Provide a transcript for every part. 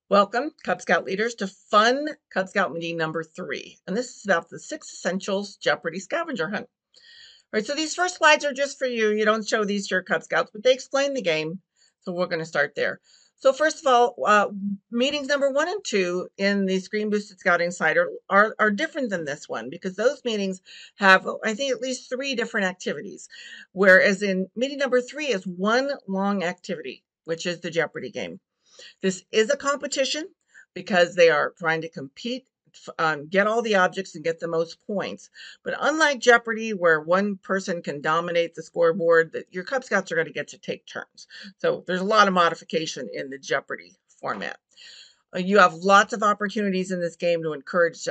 Welcome, Cub Scout leaders, to fun Cub Scout meeting number 3. And this is about the 6 essentials Jeopardy Scavenger Hunt. All right, so these first slides are just for you. You don't show these to your Cub Scouts, but they explain the game. So we're going to start there. So first of all, meetings number 1 and 2 in the Screen Boosted Scouting Slide are different than this one because those meetings have, I think, at least 3 different activities. Whereas in meeting number 3 is one long activity, which is the Jeopardy game. This is a competition because they are trying to compete, get all the objects and get the most points. But unlike Jeopardy, where one person can dominate the scoreboard, your Cub Scouts are going to get to take turns. So there's a lot of modification in the Jeopardy format. You have lots of opportunities in this game to encourage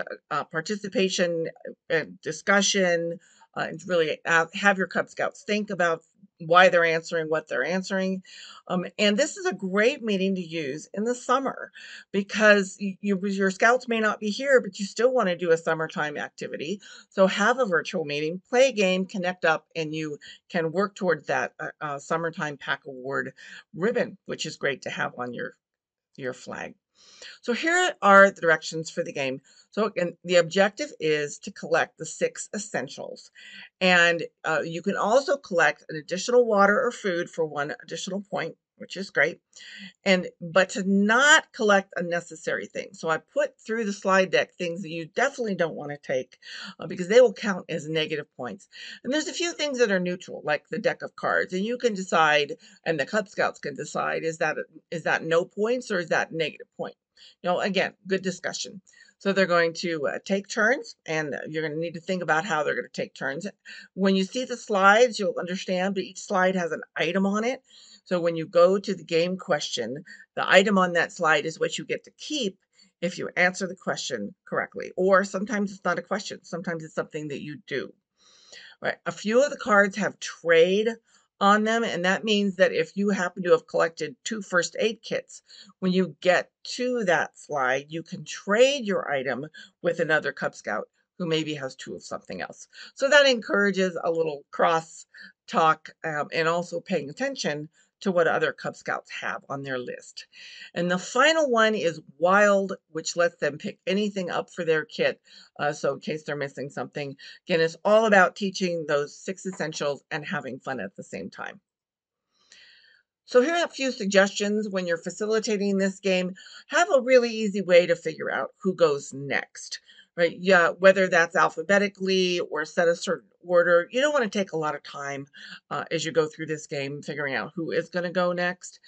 participation and discussion, and really have your Cub Scouts think about why they're answering what they're answering. And this is a great meeting to use in the summer because your Scouts may not be here, but you still want to do a summertime activity. So have a virtual meeting, play a game, connect up, and you can work towards that summertime pack award ribbon, which is great to have on your flag. So here are the directions for the game. So again, the objective is to collect the 6 essentials. And you can also collect an additional water or food for 1 additional point, which is great. But to not collect unnecessary things. So I put through the slide deck things that you definitely don't want to take because they will count as negative points. And there's a few things that are neutral, like the deck of cards. And you can decide, and the Cub Scouts can decide, is that no points or is that negative point? Again, good discussion. So they're going to take turns, and you're going to need to think about how they're going to take turns. When you see the slides, you'll understand that each slide has an item on it. So when you go to the game question, the item on that slide is what you get to keep if you answer the question correctly. Or sometimes it's not a question. Sometimes it's something that you do. Right. A few of the cards have trade on them, and that means that if you happen to have collected 2 first aid kits, when you get to that slide, you can trade your item with another Cub Scout who maybe has 2 of something else. So that encourages a little cross talk and also paying attention to what other Cub Scouts have on their list. And the final one is wild, which lets them pick anything up for their kit. So in case they're missing something, again, it's all about teaching those 6 essentials and having fun at the same time. So here are a few suggestions when you're facilitating this game. Have a really easy way to figure out who goes next, right? Yeah, whether that's alphabetically or set a certain order. You don't want to take a lot of time as you go through this game figuring out who is going to go next.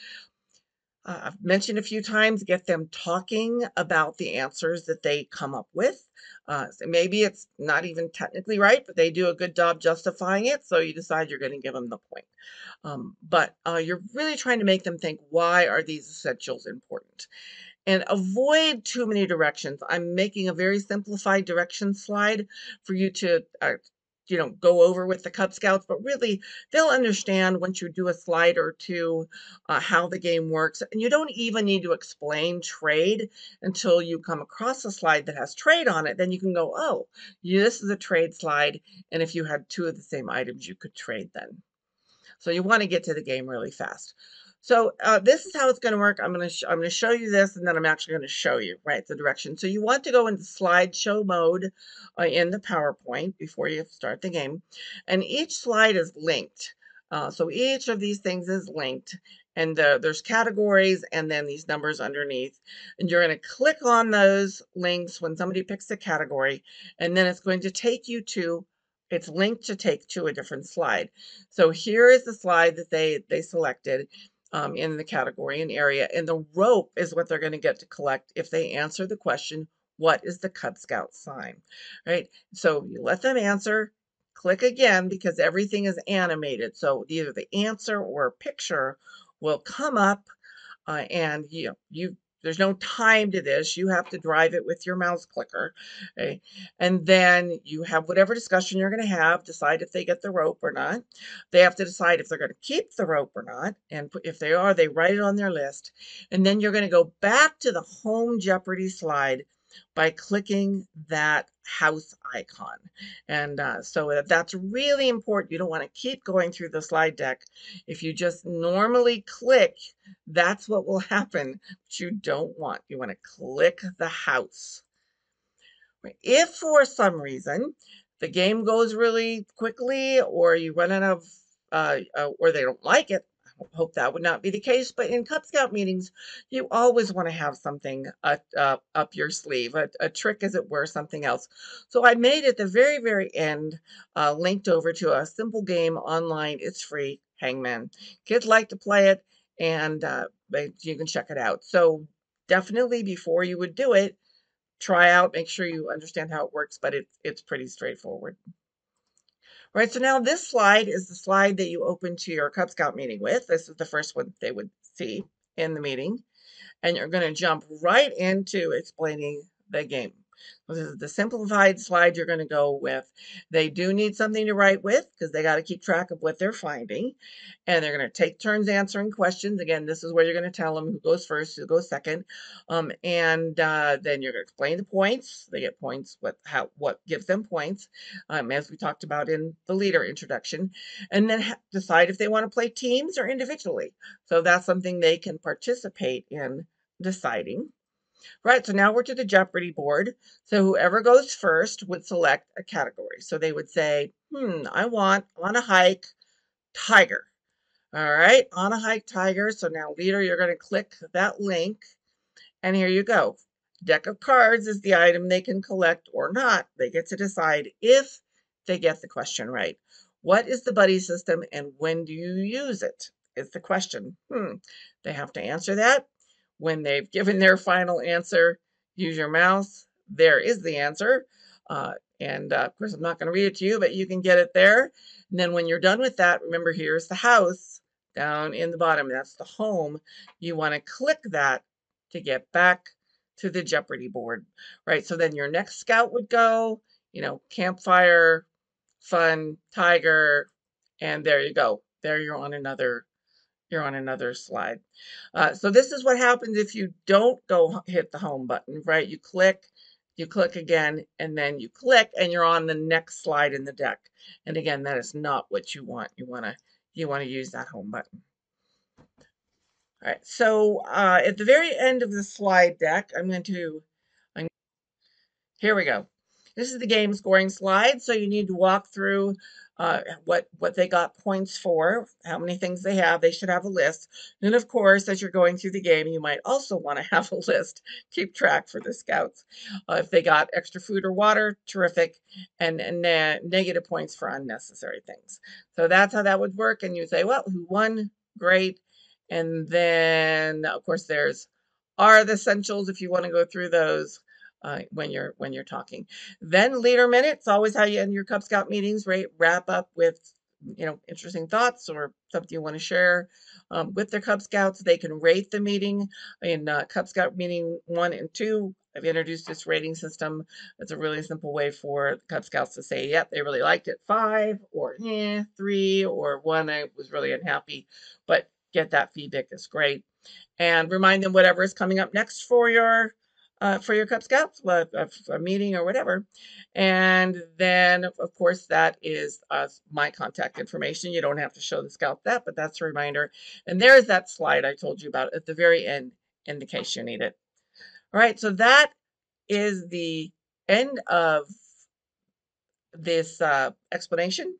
I've mentioned a few times, get them talking about the answers that they come up with. So maybe it's not even technically right, but they do a good job justifying it, so you decide you're going to give them the point. But you're really trying to make them think, why are these essentials important? And avoid too many directions. I'm making a very simplified direction slide for you to go over with the Cub Scouts, but really they'll understand once you do a slide or two how the game works. And you don't even need to explain trade until you come across a slide that has trade on it. Then you can go, oh, this is a trade slide. And if you had 2 of the same items, you could trade then. So you want to get to the game really fast. So this is how it's going to work. I'm going to show you this, and then I'm actually going to show you the direction. So you want to go into slideshow mode in the PowerPoint before you start the game, and each slide is linked. So each of these things is linked, and there's categories and then these numbers underneath. And you're going to click on those links when somebody picks a category, and then it's going to take you to it's linked to take to a different slide. So here is the slide that they selected in the category and area. And the rope is what they're going to get to collect if they answer the question, what is the Cub Scout sign? Right? So you let them answer, click again because everything is animated. So either the answer or a picture will come up and there's no time to this. You have to drive it with your mouse clicker. Okay? And then you have whatever discussion you're going to have, decide if they get the rope or not. They have to decide if they're going to keep the rope or not. And if they are, they write it on their list. And then you're going to go back to the home Jeopardy slide by clicking that house icon. And so that's really important. You don't want to keep going through the slide deck. If you just normally click, that's what will happen, but you don't want. You want to click the house. If for some reason the game goes really quickly, or you run out of, or they don't like it, I hope that would not be the case. But in Cub Scout meetings, you always want to have something up your sleeve, a trick, as it were, something else. So I made at the very, very end, linked over to a simple game online. It's free, Hangman. Kids like to play it, and you can check it out. So definitely, before you would do it, try out, make sure you understand how it works, but it's pretty straightforward. Right, so now this slide is the slide that you open to your Cub Scout meeting with. This is the first one they would see in the meeting, and you're going to jump right into explaining the game. This is the simplified slide you're going to go with. They do need something to write with because they got to keep track of what they're finding. And they're going to take turns answering questions. Again, this is where you're going to tell them who goes first, who goes second. Then you're going to explain the points. They get points, what gives them points, as we talked about in the leader introduction. And then decide if they want to play teams or individually. So that's something they can participate in deciding. Right, so now we're to the Jeopardy board. So whoever goes first would select a category. So they would say, I want on a hike, tiger. All right, on a hike, tiger. So now, leader, you're going to click that link. And here you go. Deck of cards is the item they can collect or not. They get to decide if they get the question right. What is the buddy system and when do you use it? Is the question. They have to answer that. When they've given their final answer, use your mouse. There is the answer. Of course, I'm not going to read it to you, but you can get it there. And then when you're done with that, remember, here's the house down in the bottom. That's the home. You want to click that to get back to the Jeopardy board, right? So then your next scout would go, campfire, fun, tiger, and there you go. There you're on another slide. So this is what happens if you don't go hit the home button, right? You click again, and then you click, and you're on the next slide in the deck. And again, that is not what you want. You want to use that home button. All right, so at the very end of the slide deck, here we go. This is the game scoring slide, so you need to walk through what they got points for, how many things they have. They should have a list. And of course, as you're going through the game, you might also want to have a list, keep track for the scouts. If they got extra food or water, terrific, and negative points for unnecessary things. So that's how that would work. And you say, well, who won? Great. And then, of course, there's are the essentials if you want to go through those. When you're talking. Then leader minutes, always how you end your Cub Scout meetings, right? Wrap up with interesting thoughts or something you want to share with their Cub Scouts. They can rate the meeting. In Cub Scout meeting 1 and 2, I've introduced this rating system. It's a really simple way for Cub Scouts to say, yep, they really liked it, 5, or 3, or 1, I was really unhappy, but get that feedback is great. And remind them whatever is coming up next for your Cub Scouts, a meeting or whatever. And then, of course, that is my contact information. You don't have to show the scout that, but that's a reminder. And there's that slide I told you about at the very end in the case you need it. All right, so that is the end of this explanation.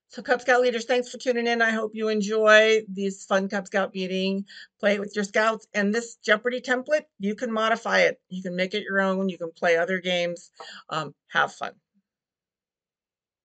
So Cub Scout leaders, thanks for tuning in. I hope you enjoy this fun Cub Scout meeting. Play it with your scouts. And this Jeopardy template, you can modify it. You can make it your own. You can play other games. Have fun.